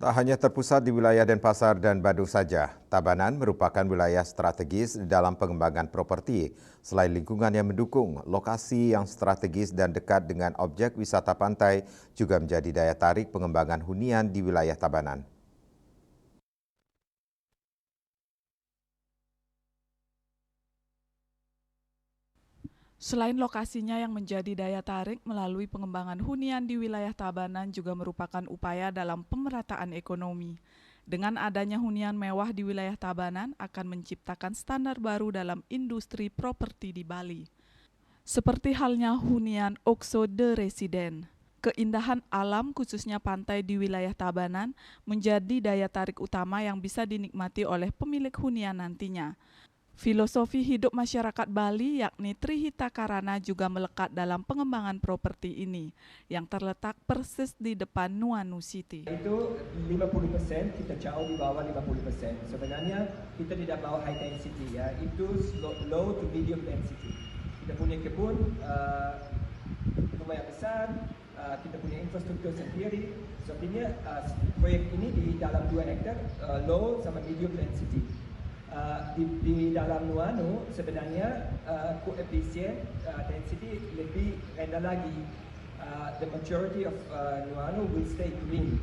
Tak hanya terpusat di wilayah Denpasar dan Badung saja, Tabanan merupakan wilayah strategis dalam pengembangan properti. Selain lingkungan yang mendukung, lokasi yang strategis dan dekat dengan objek wisata pantai juga menjadi daya tarik pengembangan hunian di wilayah Tabanan. Selain lokasinya yang menjadi daya tarik melalui pengembangan hunian di wilayah Tabanan juga merupakan upaya dalam pemerataan ekonomi. Dengan adanya hunian mewah di wilayah Tabanan akan menciptakan standar baru dalam industri properti di Bali. Seperti halnya hunian Oxo The Resident. Keindahan alam khususnya pantai di wilayah Tabanan menjadi daya tarik utama yang bisa dinikmati oleh pemilik hunian nantinya. Filosofi hidup masyarakat Bali yakni Trihita Karana juga melekat dalam pengembangan properti ini yang terletak persis di depan Nuanu City. Itu 50% kita jauh di bawah 50%. Sebenarnya kita tidak bawa high density ya, itu low to medium density. Kita punya kebun, rumah yang besar, kita punya infrastruktur sendiri. Sebenarnya proyek ini di dalam 2 hektar low sama medium density. Di dalam Nuanu sebenarnya koefisien density lebih rendah lagi. The majority of Nuanu will stay green.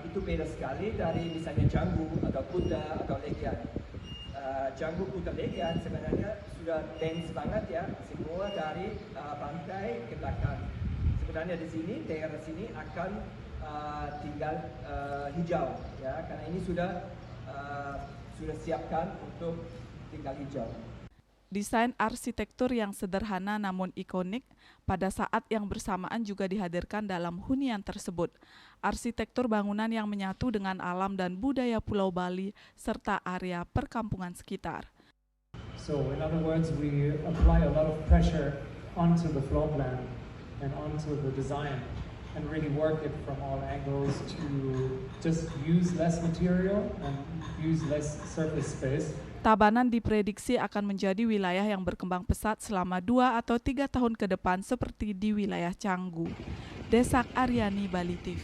Itu beda sekali dari misalnya Canggu atau Kuta atau Legian. Canggu, Kuta, Legian sebenarnya sudah dense banget ya, semua dari pantai ke belakang. Sebenarnya di sini, daerah sini akan tinggal hijau ya, karena ini sudah siapkan untuk tinggal hijau. Desain arsitektur yang sederhana namun ikonik pada saat yang bersamaan juga dihadirkan dalam hunian tersebut. Arsitektur bangunan yang menyatu dengan alam dan budaya Pulau Bali serta area perkampungan sekitar. So in other words, we apply a lot of pressure onto the floor plan and onto the design and really work it from all angles to just use less material and use less surface space. Tabanan diprediksi akan menjadi wilayah yang berkembang pesat selama 2 atau 3 tahun ke depan seperti di wilayah Canggu. Desak Aryani, Bali TV.